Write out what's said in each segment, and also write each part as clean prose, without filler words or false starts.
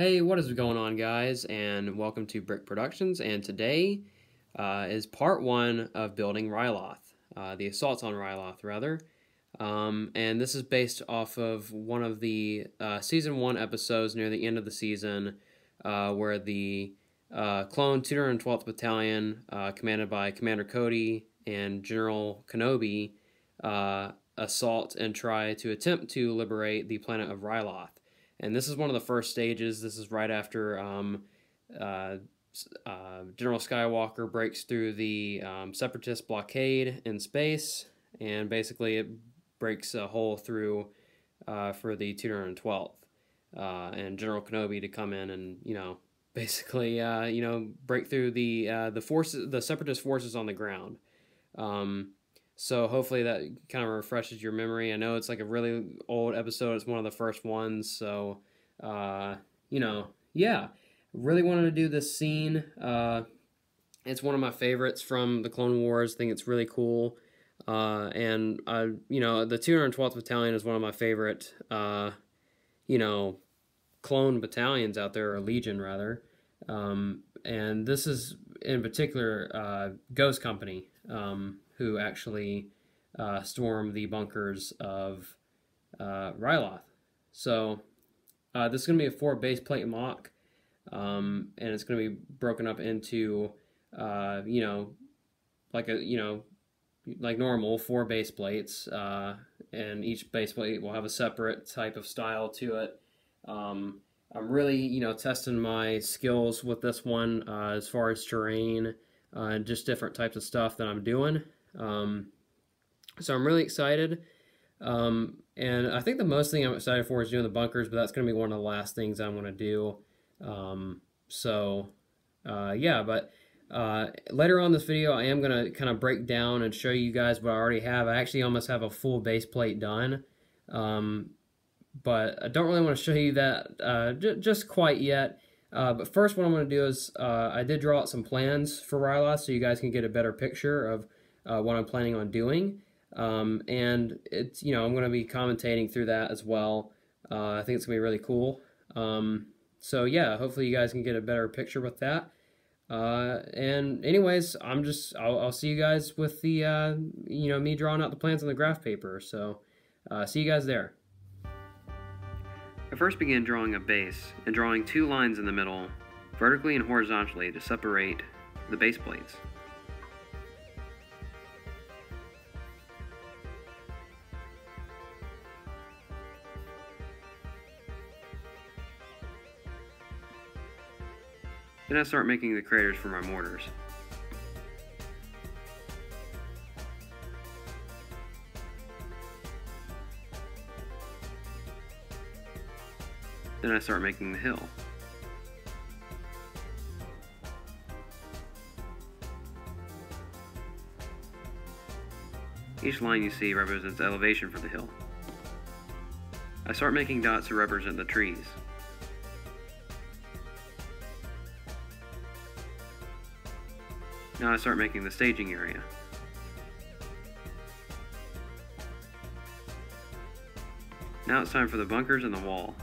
Hey, what is going on, guys, and welcome to Brick Productions. And today is part one of Building Ryloth, the assaults on Ryloth, rather. And this is based off of one of the season 1 episodes near the end of the season, where the clone 212th Battalion, commanded by Commander Cody and General Kenobi, assault and try to attempt to liberate the planet of Ryloth. And this is one of the first stages. This is right after General Skywalker breaks through the Separatist blockade in space, and basically it breaks a hole through for the 212th, and General Kenobi to come in and basically break through the forces, the Separatist forces on the ground. So hopefully that kind of refreshes your memory. I know it's like a really old episode. It's one of the first ones. So, yeah. Really wanted to do this scene. It's one of my favorites from the Clone Wars. I think it's really cool. And the 212th Battalion is one of my favorite, clone battalions out there, or Legion, rather. And this is, in particular, Ghost Company, who actually storm the bunkers of Ryloth. So this is going to be a 4 base plate mock, and it's going to be broken up into, like normal 4 base plates, and each base plate will have a separate type of style to it. I'm really, testing my skills with this one as far as terrain and just different types of stuff that I'm doing. So I'm really excited, and I think the most thing I'm excited for is doing the bunkers, but that's going to be one of the last things I'm going to do. Yeah, but later on in this video I am going to kind of break down and show you guys what I already have. I actually almost have a full base plate done, but I don't really want to show you that just quite yet. But first, what I'm going to do is I did draw out some plans for Ryloth so you guys can get a better picture of what I'm planning on doing. And it's, I'm going to be commentating through that as well. I think it's going to be really cool. So yeah, hopefully you guys can get a better picture with that. And anyways, I'll see you guys with the, me drawing out the plans on the graph paper. So see you guys there. I first began drawing a base and drawing 2 lines in the middle, vertically and horizontally, to separate the base plates. Then I start making the craters for my mortars. Then I start making the hill. Each line you see represents elevation for the hill. I start making dots to represent the trees. Now I start making the staging area. Now it's time for the bunkers and the wall.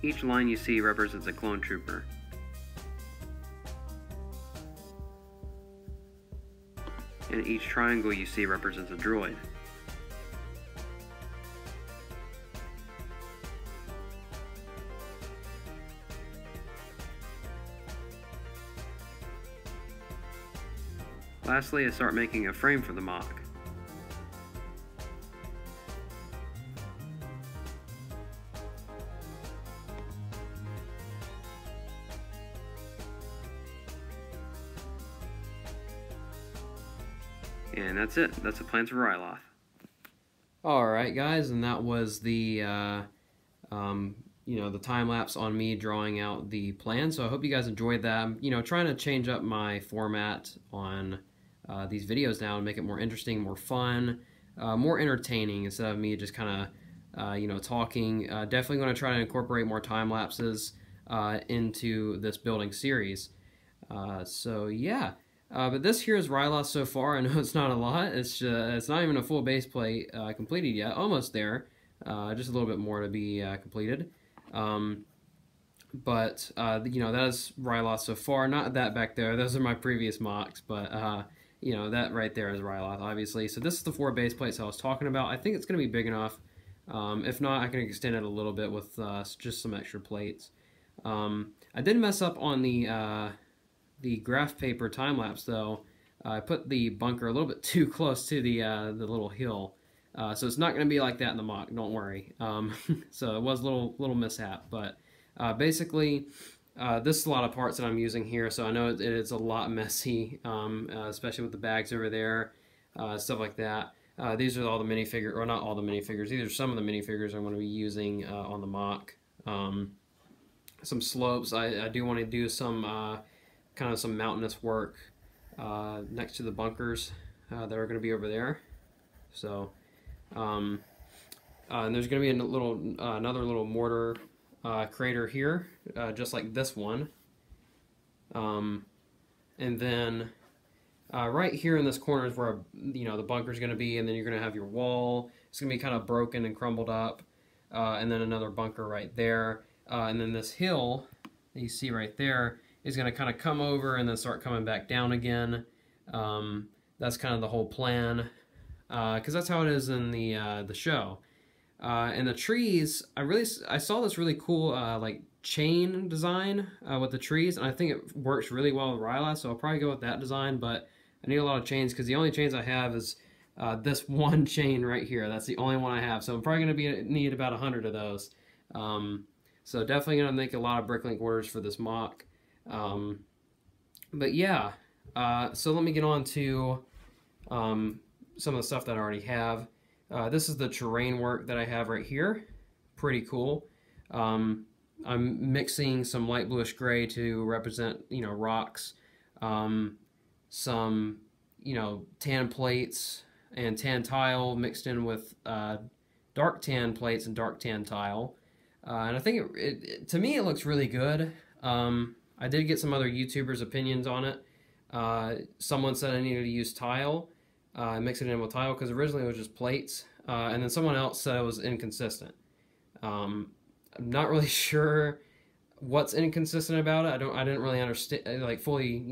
Each line you see represents a clone trooper. And each triangle you see represents a droid. Lastly, I start making a frame for the mock. And that's it. That's the plans for Ryloth. Alright guys, and that was the the time lapse on me drawing out the plan. So I hope you guys enjoyed that. I'm trying to change up my format on these videos now and make it more interesting, more fun, more entertaining, instead of me just kind talking. Definitely going to try to incorporate more time lapses into this building series. So yeah, but this here is Ryloth so far. I know it's not a lot. It's not even a full base plate completed yet. Almost there. Just a little bit more to be completed. But that is Ryloth so far. Not that back there. Those are my previous mocks, but that right there is Ryloth, obviously. So this is the 4 base plates I was talking about. I think it's going to be big enough. If not, I can extend it a little bit with just some extra plates. I did mess up on the graph paper time lapse though. I put the bunker a little bit too close to the little hill, so it's not going to be like that in the mock. Don't worry. So it was a little mishap, but basically this is a lot of parts that I'm using here, so I know it's a lot messy, especially with the bags over there, stuff like that. These are all the minifigures, or not all the minifigures. These are some of the minifigures I'm going to be using on the mock. Some slopes. I do want to do some kind of some mountainous work next to the bunkers that are going to be over there. So, and there's going to be another little mortar crater here, just like this one. And then right here in this corner is where the bunker's going to be, and then you're going to have your wall. It's going to be kind of broken and crumbled up, and then another bunker right there, and then this hill that you see right there is going to kind of come over and then start coming back down again. That's kind of the whole plan, because that's how it is in the show. And the trees, I saw this really cool like chain design with the trees, and I think it works really well with Ryloth, so I'll probably go with that design. But I need a lot of chains because the only chains I have is this one chain right here. That's the only one I have, so I'm probably going to need about 100 of those. So definitely going to make a lot of bricklink orders for this mock. But yeah, so let me get on to some of the stuff that I already have. This is the terrain work that I have right here. Pretty cool. I'm mixing some light bluish gray to represent, rocks, some, tan plates and tan tile mixed in with dark tan plates and dark tan tile. And I think to me it looks really good. I did get some other YouTubers' opinions on it. Someone said I needed to use tile, mix it in with tile, because originally it was just plates. And then someone else said it was inconsistent. I'm not really sure what's inconsistent about it. I didn't really understand, like fully,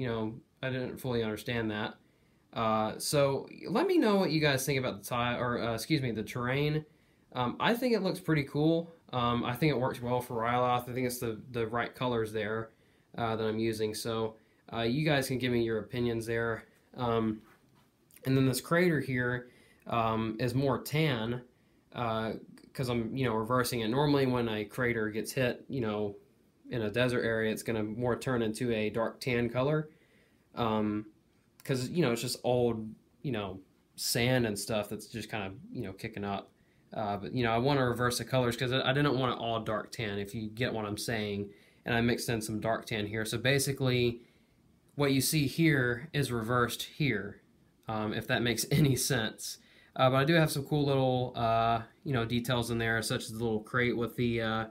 I didn't fully understand that. So let me know what you guys think about the tile, or excuse me, the terrain. I think it looks pretty cool. I think it works well for Ryloth. I think it's the right colors there that I'm using. So you guys can give me your opinions there. And then this crater here is more tan because I'm reversing it. Normally when a crater gets hit in a desert area, it's going to more turn into a dark tan color because it's just old sand and stuff that's just kind of kicking up. But I want to reverse the colors because I didn't want it all dark tan, if you get what I'm saying. And I mixed in some dark tan here. So basically what you see here is reversed here, if that makes any sense. But I do have some cool little details in there, such as the little crate with the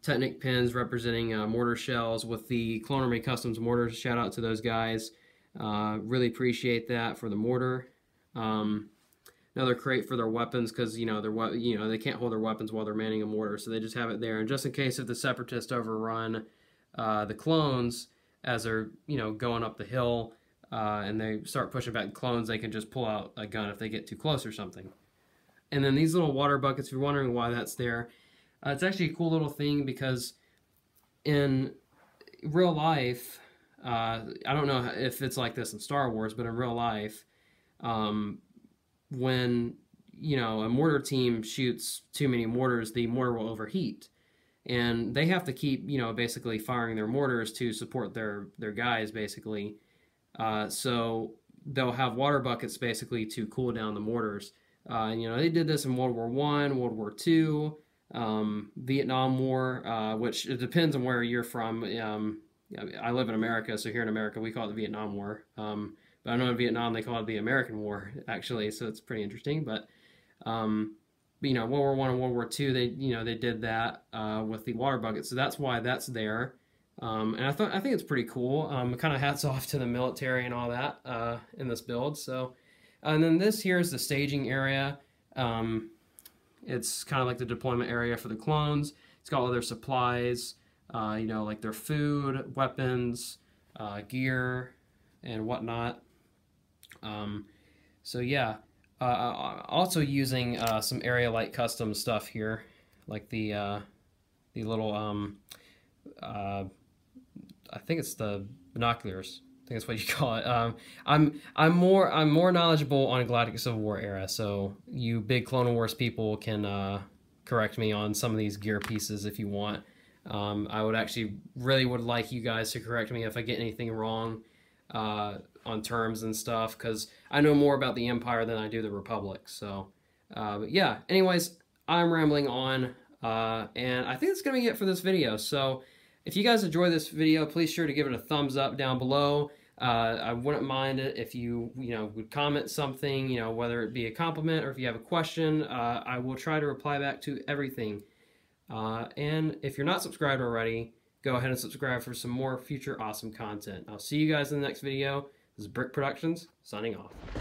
Technic pins representing mortar shells with the Clone Army Customs mortars. Shout out to those guys. Really appreciate that for the mortar. Another crate for their weapons, because they can't hold their weapons while they're manning a mortar, so they just have it there. And just in case if the Separatists overrun the clones as they're going up the hill and they start pushing back the clones, they can just pull out a gun if they get too close or something. And then these little water buckets, if you're wondering why that's there, it's actually a cool little thing because in real life, I don't know if it's like this in Star Wars, but in real life, when a mortar team shoots too many mortars, the mortar will overheat, and they have to keep basically firing their mortars to support their guys basically. So they'll have water buckets basically to cool down the mortars. And they did this in World War I, World War II, Vietnam War, which it depends on where you're from. I live in America, so here in America we call it the Vietnam War. But I know in Vietnam they call it the American War, actually, so it's pretty interesting. But you know, World War I and World War II, they did that with the water bucket, so that's why that's there. And I think it's pretty cool. Kind of hats off to the military and all that in this build. So, and then this here is the staging area. It's kind of like the deployment area for the clones. It's got all their supplies, you know, like their food, weapons, gear, and whatnot. So yeah, also using some Area Light custom stuff here, like the little I think it's the binoculars. I think that's what you call it. I'm more knowledgeable on Galactic Civil War era, so you big Clone Wars people can correct me on some of these gear pieces if you want. I would actually really would like you guys to correct me if I get anything wrong on terms and stuff, because I know more about the Empire than I do the Republic. So, but yeah. Anyways, I'm rambling on, and I think that's gonna be it for this video. So, if you guys enjoy this video, please sure to give it a thumbs up down below. I wouldn't mind it if you would comment something, whether it be a compliment or if you have a question. I will try to reply back to everything. And if you're not subscribed already, go ahead and subscribe for some more future awesome content. I'll see you guys in the next video. This is Brick Productions, signing off.